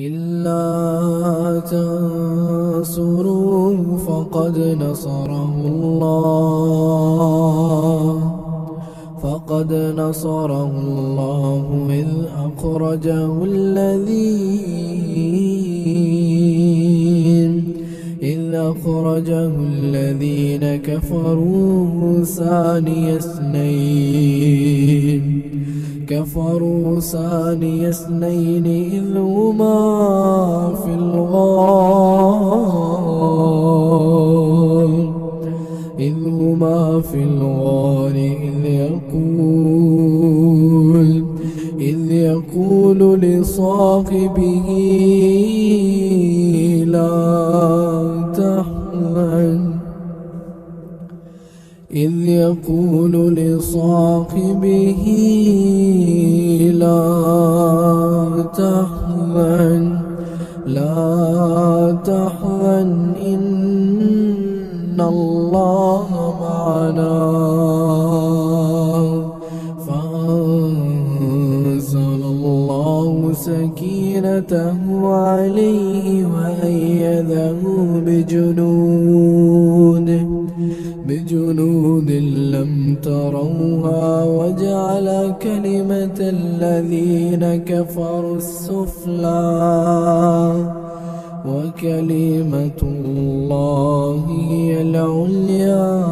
إلا تنصروه فقد نصره الله إذ أخرجه الذين كفروا ثاني اثنين إذ هما في الغار إذ يقول لصاحبه لا تحزن إن الله معنا فأنزل الله سكينته عليه وأيده بجنود لم تروها وجعل كلمة الذين كفروا السفلى وكلمة الله هي العليا